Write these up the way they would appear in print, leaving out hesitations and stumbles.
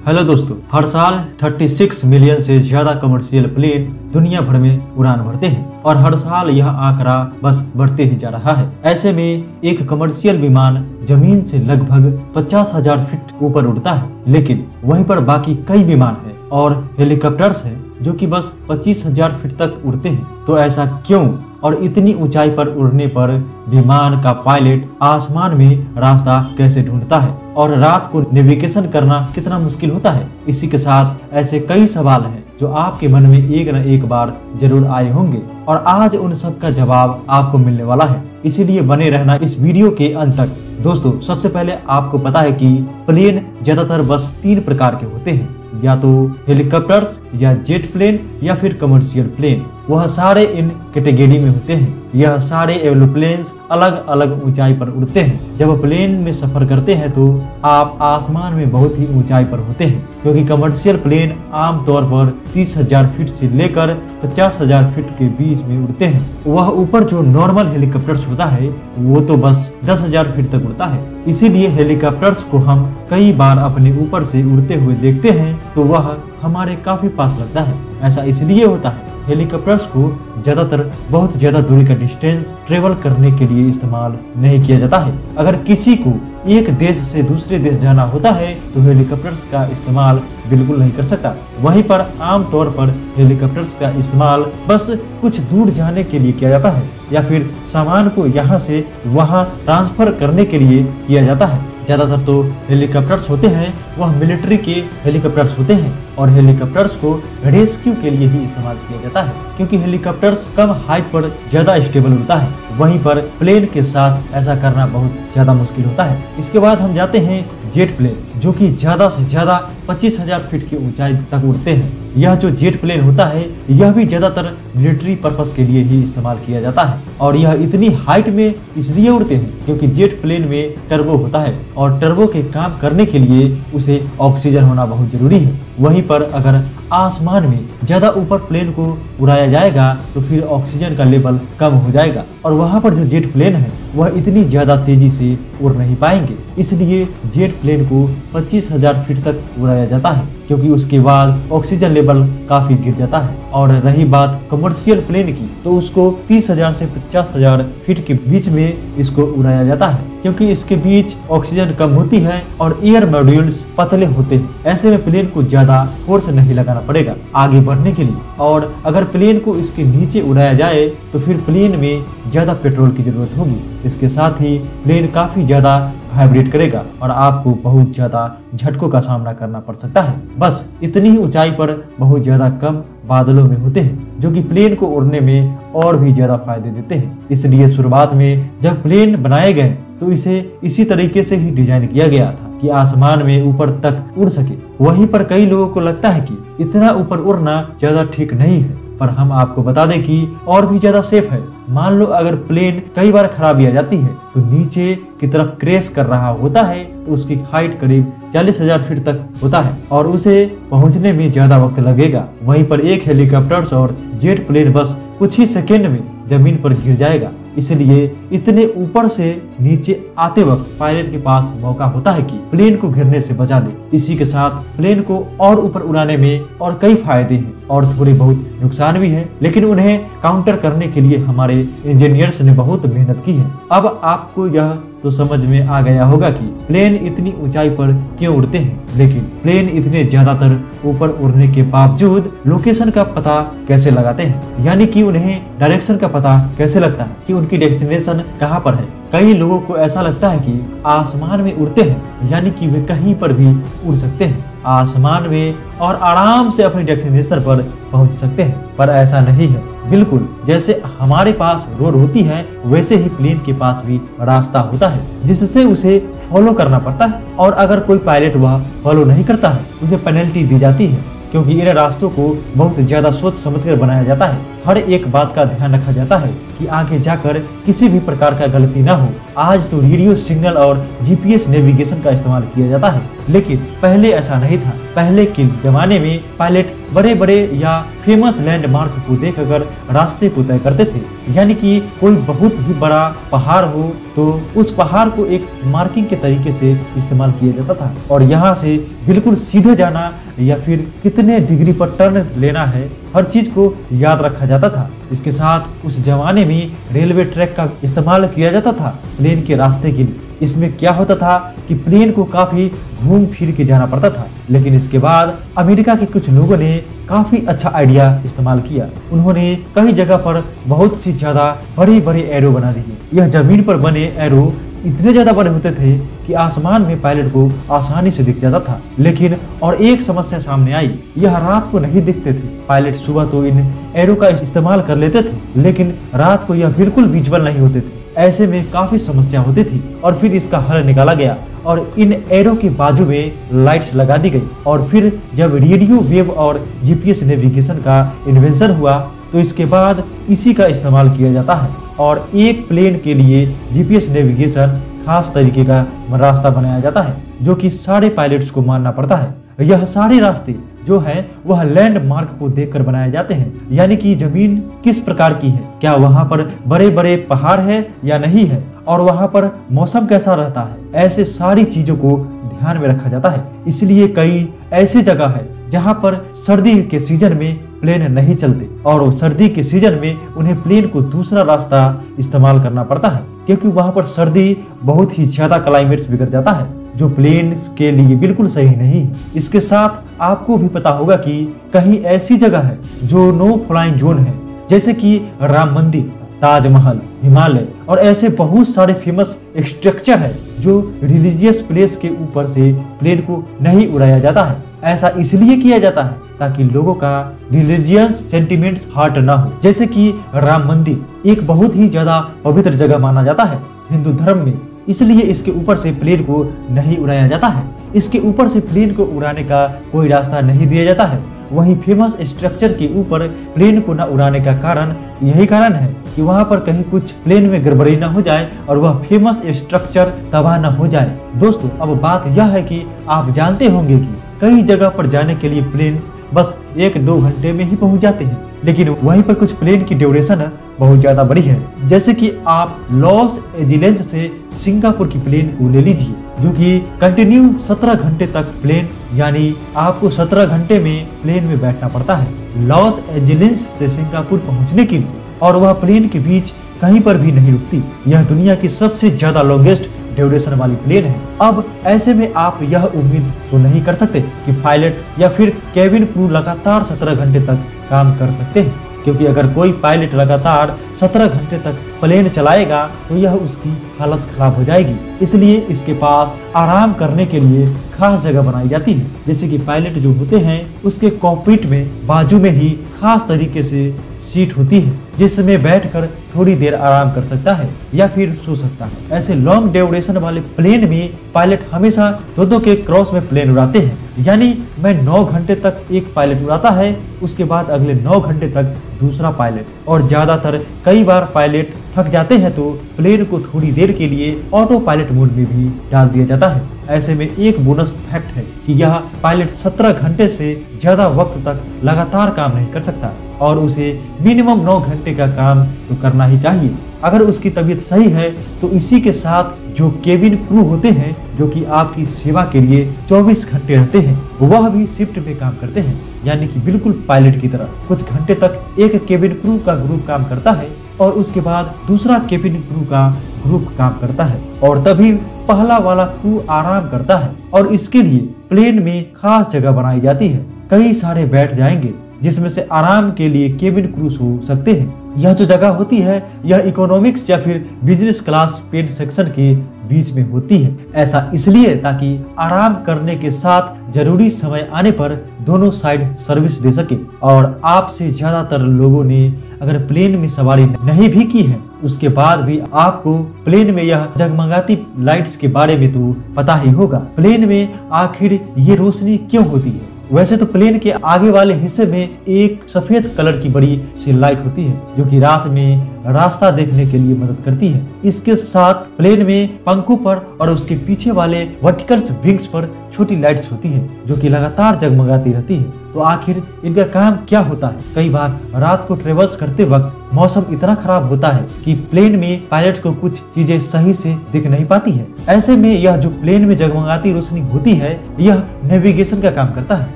Hello दोस्तों, हर साल 36 million से ज्यादा कमर्शियल प्लेन दुनिया भर में उड़ान भरते हैं और हर साल यह आंकड़ा बस बढ़ते ही जा रहा है। ऐसे में एक कमर्शियल विमान जमीन से लगभग 50,000 फीट ऊपर उड़ता है, लेकिन वहीं पर बाकी कई विमान हैं और हेलीकॉप्टर्स हैं जो कि बस 25,000 फीट तक उड़ते हैं। तो ऐसा क्यों? और इतनी ऊंचाई पर उड़ने पर विमान का पायलट आसमान में रास्ता कैसे ढूंढता है और रात को नेविगेशन करना कितना मुश्किल होता है? इसी के साथ ऐसे कई सवाल हैं जो आपके मन में एक न एक बार जरूर आए होंगे और आज उन सब का जवाब आपको मिलने वाला है। इसीलिए बने रहना इस वीडियो के अंत तक। दोस्तों, सबसे पहले आपको पता है कि प्लेन ज्यादातर बस 3 प्रकार के होते हैं, या तो हेलीकॉप्टर्स या जेट प्लेन या फिर कमर्शियल प्लेन। वह सारे इन कैटेगरी में होते हैं। यह सारे एरोप्लेन्स अलग अलग ऊंचाई पर उड़ते हैं। जब प्लेन में सफर करते हैं तो आप आसमान में बहुत ही ऊंचाई पर होते हैं, क्योंकि कमर्शियल प्लेन आमतौर पर 30,000 फीट से लेकर 50,000 फीट के बीच में उड़ते हैं। वह ऊपर जो नॉर्मल हेलीकॉप्टर्स होता है वो तो बस 10,000 फीट तक उड़ता है। इसीलिए हेलीकॉप्टर्स को हम कई बार अपने ऊपर से उड़ते हुए देखते हैं तो वह हमारे काफी पास लगता है। ऐसा इसलिए होता है, हेलीकॉप्टर्स को ज्यादातर बहुत ज्यादा दूरी का डिस्टेंस ट्रेवल करने के लिए इस्तेमाल नहीं किया जाता है। अगर किसी को एक देश से दूसरे देश जाना होता है तो हेलीकॉप्टर्स का इस्तेमाल बिल्कुल नहीं कर सकता। वहीं पर आमतौर पर हेलीकॉप्टर्स का इस्तेमाल बस कुछ दूर जाने के लिए किया जाता है या फिर सामान को यहाँ से वहाँ ट्रांसफर करने के लिए किया जाता है। ज्यादातर तो हेलीकॉप्टर्स होते हैं वह मिलिट्री के हेलीकॉप्टर्स होते हैं और हेलीकॉप्टर्स को रेस्क्यू के लिए ही इस्तेमाल किया जाता है, क्योंकि हेलीकॉप्टर्स कम हाइट पर ज्यादा स्टेबल होता है। वहीं पर प्लेन के साथ ऐसा करना बहुत ज्यादा मुश्किल होता है। इसके बाद हम जाते हैं जेट प्लेन, जो कि ज्यादा से ज्यादा 25,000 फीट की ऊंचाई तक उड़ते हैं। यह जो जेट प्लेन होता है यह भी ज्यादातर मिलिट्री पर्पस के लिए ही इस्तेमाल किया जाता है और यह इतनी हाइट में इसलिए उड़ते हैं क्योंकि जेट प्लेन में टर्बो होता है और टर्बो के काम करने के लिए उसे ऑक्सीजन होना बहुत जरूरी है। वहीं पर अगर आसमान में ज्यादा ऊपर प्लेन को उड़ाया जाएगा तो फिर ऑक्सीजन का लेवल कम हो जाएगा और वहां पर जो जेट प्लेन है वह इतनी ज्यादा तेजी से उड़ नहीं पाएंगे। इसलिए जेट प्लेन को 25,000 फीट तक उड़ाया जाता है, क्योंकि उसके बाद ऑक्सीजन लेवल काफी गिर जाता है। और रही बात कमर्शियल प्लेन की, तो उसको 30,000 से 50,000 फीट के बीच में इसको उड़ाया जाता है, क्योंकि इसके बीच ऑक्सीजन कम होती है और एयर मॉड्यूल्स पतले होते हैं। ऐसे में प्लेन को ज्यादा फोर्स नहीं लगाना पड़ेगा आगे बढ़ने के लिए। और अगर प्लेन को इसके नीचे उड़ाया जाए तो फिर प्लेन में ज्यादा पेट्रोल की जरूरत होगी। इसके साथ ही प्लेन काफी ज्यादा वाइब्रेट करेगा और आपको बहुत ज्यादा झटकों का सामना करना पड़ सकता है। बस इतनी ही ऊंचाई पर बहुत ज्यादा कम बादलों में होते हैं, जो कि प्लेन को उड़ने में और भी ज्यादा फायदे देते हैं। इसलिए शुरुआत में जब प्लेन बनाए गए तो इसे इसी तरीके से ही डिजाइन किया गया था कि आसमान में ऊपर तक उड़ सके। वहीं पर कई लोगों को लगता है कि इतना ऊपर उड़ना ज्यादा ठीक नहीं है, पर हम आपको बता दें कि और भी ज्यादा सेफ है। मान लो अगर प्लेन कई बार खराबी आ जाती है तो नीचे की तरफ क्रैश कर रहा होता है तो उसकी हाइट करीब 40,000 फीट तक होता है और उसे पहुंचने में ज्यादा वक्त लगेगा। वहीं पर एक हेलीकॉप्टर्स और जेट प्लेन बस कुछ ही सेकेंड में जमीन पर गिर जाएगा। इसलिए इतने ऊपर से नीचे आते वक्त पायलट के पास मौका होता है कि प्लेन को गिरने से बचा ले। इसी के साथ प्लेन को और ऊपर उड़ाने में और कई फायदे हैं और थोड़े बहुत नुकसान भी हैं, लेकिन उन्हें काउंटर करने के लिए हमारे इंजीनियर्स ने बहुत मेहनत की है। अब आपको यह तो समझ में आ गया होगा कि प्लेन इतनी ऊंचाई पर क्यों उड़ते हैं, लेकिन प्लेन इतने ज्यादातर ऊपर उड़ने के बावजूद लोकेशन का पता कैसे लगाते हैं, यानी कि उन्हें डायरेक्शन का पता कैसे लगता है कि उनकी डेस्टिनेशन कहाँ पर है। कई लोगों को ऐसा लगता है कि आसमान में उड़ते हैं यानी कि वे कहीं पर भी उड़ सकते हैं आसमान में और आराम से अपने डेस्टिनेशन पर पहुंच सकते हैं, पर ऐसा नहीं है। बिल्कुल जैसे हमारे पास रोड होती है वैसे ही प्लेन के पास भी रास्ता होता है जिससे उसे फॉलो करना पड़ता है और अगर कोई पायलट वह फॉलो नहीं करता है उसे पेनल्टी दी जाती है, क्योंकि इन रास्तों को बहुत ज्यादा सोच समझकर बनाया जाता है। हर एक बात का ध्यान रखा जाता है कि आगे जाकर किसी भी प्रकार का गलती ना हो। आज तो रेडियो सिग्नल और जीपीएस नेविगेशन का इस्तेमाल किया जाता है, लेकिन पहले ऐसा नहीं था। पहले के जमाने में पायलट बड़े बड़े या फेमस लैंडमार्क को देखकर रास्ते को तय करते थे, यानी कि कोई बहुत ही बड़ा पहाड़ हो तो उस पहाड़ को एक मार्किंग के तरीके से इस्तेमाल किया जाता था और यहाँ से बिल्कुल सीधे जाना या फिर कितने डिग्री पर टर्न लेना है, हर चीज को याद रखा जाता था। इसके साथ उस जमाने में रेलवे ट्रैक का इस्तेमाल किया जाता था प्लेन के रास्ते के लिए। इसमें क्या होता था कि प्लेन को काफी घूम फिर के जाना पड़ता था, लेकिन इसके बाद अमेरिका के कुछ लोगों ने काफी अच्छा आइडिया इस्तेमाल किया। उन्होंने कई जगह पर बहुत सी ज्यादा बड़े बड़े एरो बना दिए। यह जमीन पर बने एरो इतने ज्यादा बड़े होते थे कि आसमान में पायलट को आसानी से दिख जाता था। लेकिन और एक समस्या सामने आई, यह रात को नहीं दिखते थे। पायलट सुबह तो इन एरो का इस्तेमाल कर लेते थे, लेकिन रात को यह बिल्कुल विजुअल नहीं होते थे। ऐसे में काफी समस्या होती थी और फिर इसका हल निकाला गया और इन एरो के बाजू में लाइट्स लगा दी गई। और फिर जब रेडियो वेव और जीपीएस नेविगेशन का इन्वेंशन हुआ तो इसके बाद इसी का इस्तेमाल किया जाता है और एक प्लेन के लिए जीपीएस नेविगेशन खास तरीके का रास्ता बनाया जाता है जो कि सारे पायलट्स को मानना पड़ता है। यह सारे रास्ते जो है वह लैंडमार्क को देखकर बनाए जाते हैं, यानी कि जमीन किस प्रकार की है, क्या वहां पर बड़े बड़े पहाड़ है या नहीं है, और वहां पर मौसम कैसा रहता है, ऐसे सारी चीजों को ध्यान में रखा जाता है। इसलिए कई ऐसी जगह है जहां पर सर्दी के सीजन में प्लेन नहीं चलते और सर्दी के सीजन में उन्हें प्लेन को दूसरा रास्ता इस्तेमाल करना पड़ता है, क्योंकि वहां पर सर्दी बहुत ही ज्यादा क्लाइमेट्स बिगड़ जाता है जो प्लेन के लिए बिल्कुल सही नहीं है। इसके साथ आपको भी पता होगा कि कहीं ऐसी जगह है जो नो फ्लाइंग जोन है, जैसे कि राम मंदिर, ताजमहल, हिमालय और ऐसे बहुत सारे फेमस स्ट्रक्चर है जो रिलीजियस प्लेस के ऊपर से प्लेन को नहीं उड़ाया जाता है। ऐसा इसलिए किया जाता है ताकि लोगों का रिलीजियस सेंटिमेंट्स हर्ट ना हो। जैसे कि राम मंदिर एक बहुत ही ज्यादा पवित्र जगह माना जाता है हिंदू धर्म में, इसलिए इसके ऊपर से प्लेन को नहीं उड़ाया जाता है। इसके ऊपर से प्लेन को उड़ाने का कोई रास्ता नहीं दिया जाता है। वहीं फेमस स्ट्रक्चर के ऊपर प्लेन को न उड़ाने का कारण यही कारण है कि वहां पर कहीं कुछ प्लेन में गड़बड़ी न हो जाए और वह फेमस स्ट्रक्चर तबाह न हो जाए। दोस्तों, अब बात यह है कि आप जानते होंगे कि कई जगह पर जाने के लिए प्लेन बस 1-2 घंटे में ही पहुंच जाते हैं, लेकिन वहीं पर कुछ प्लेन की ड्यूरेशन बहुत ज्यादा बड़ी है। जैसे कि आप लॉस एंजिल्स से सिंगापुर की प्लेन को ले लीजिए जो कि कंटिन्यू 17 घंटे तक प्लेन, यानी आपको 17 घंटे में प्लेन में बैठना पड़ता है लॉस एंजिल्स से सिंगापुर पहुंचने के लिए, और वह प्लेन के बीच कहीं पर भी नहीं रुकती। यह दुनिया की सबसे ज्यादा लॉन्गेस्ट ड्यूरेशन वाली प्लेन है। अब ऐसे में आप यह उम्मीद तो नहीं कर सकते कि पायलट या फिर केबिन क्रू लगातार 17 घंटे तक काम कर सकते हैं, क्योंकि अगर कोई पायलट लगातार 17 घंटे तक प्लेन चलाएगा तो यह उसकी हालत खराब हो जाएगी। इसलिए इसके पास आराम करने के लिए खास जगह बनाई जाती है। जैसे कि पायलट जो होते हैं उसके कॉकपिट में बाजू में ही खास तरीके से सीट होती है जिसमें बैठकर थोड़ी देर आराम कर सकता है या फिर सो सकता है। ऐसे लॉन्ग ड्यूरेशन वाले प्लेन में पायलट हमेशा दो के क्रॉस में प्लेन उड़ाते हैं, यानी मैं 9 घंटे तक एक पायलट उड़ाता है, उसके बाद अगले 9 घंटे तक दूसरा पायलट, और ज्यादातर कई बार पायलट थक जाते हैं तो प्लेन को थोड़ी देर के लिए ऑटो पायलट मोड में भी डाल दिया जाता है। ऐसे में एक बोनस फैक्ट है कि यह पायलट 17 घंटे से ज्यादा वक्त तक लगातार काम नहीं कर सकता और उसे मिनिमम 9 घंटे का काम तो करना ही चाहिए। अगर उसकी तबीयत सही है तो इसी के साथ जो केबिन क्रू होते हैं जो कि आपकी सेवा के लिए 24 घंटे रहते हैं, वह भी शिफ्ट में काम करते हैं, यानी कि बिल्कुल पायलट की तरह। कुछ घंटे तक एक केबिन क्रू का ग्रुप काम करता है और उसके बाद दूसरा केबिन क्रू का ग्रुप काम करता है और तभी पहला वाला क्रू आराम करता है। और इसके लिए प्लेन में खास जगह बनाई जाती है, कई सारे बैठ जाएंगे जिसमें से आराम के लिए केबिन क्रू सो सकते हैं। यह जो जगह होती है यह इकोनॉमिक्स या फिर बिजनेस क्लास पेन सेक्शन के बीच में होती है। ऐसा इसलिए ताकि आराम करने के साथ जरूरी समय आने पर दोनों साइड सर्विस दे सके। और आपसे ज्यादातर लोगों ने अगर प्लेन में सवारी नहीं भी की है उसके बाद भी आपको प्लेन में यह जगमगाती लाइट्स के बारे में तो पता ही होगा। प्लेन में आखिर ये रोशनी क्यों होती है? वैसे तो प्लेन के आगे वाले हिस्से में एक सफेद कलर की बड़ी सी लाइट होती है जो कि रात में रास्ता देखने के लिए मदद करती है। इसके साथ प्लेन में पंखों पर और उसके पीछे वाले वर्टिकल विंग्स पर छोटी लाइट्स होती है जो कि लगातार जगमगाती रहती है। तो आखिर इनका काम क्या होता है? कई बार रात को ट्रेवल्स करते वक्त मौसम इतना खराब होता है कि प्लेन में पायलट को कुछ चीजें सही से दिख नहीं पाती है। ऐसे में यह जो प्लेन में जगमगाती रोशनी होती है यह नेविगेशन का काम करता है।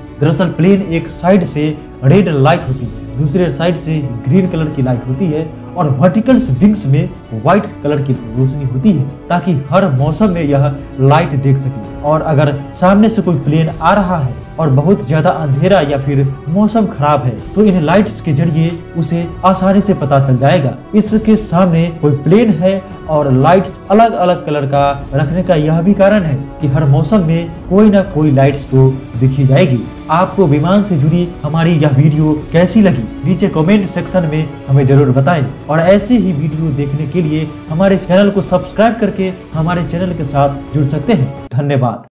दरअसल प्लेन एक साइड से रेड लाइट होती है, दूसरे साइड से ग्रीन कलर की लाइट होती है और वर्टिकल विंग्स में व्हाइट कलर की रोशनी होती है ताकि हर मौसम में यह लाइट देख सके। और अगर सामने से कोई प्लेन आ रहा है और बहुत ज्यादा अंधेरा या फिर मौसम खराब है तो इन लाइट्स के जरिए उसे आसानी से पता चल जाएगा इसके सामने कोई प्लेन है। और लाइट्स अलग अलग कलर का रखने का यह भी कारण है कि हर मौसम में कोई ना कोई लाइट्स तो दिखी जाएगी। आपको विमान से जुड़ी हमारी यह वीडियो कैसी लगी नीचे कमेंट सेक्शन में हमें जरूर बताएं और ऐसे ही वीडियो देखने के लिए हमारे चैनल को सब्सक्राइब करके हमारे चैनल के साथ जुड़ सकते हैं। धन्यवाद।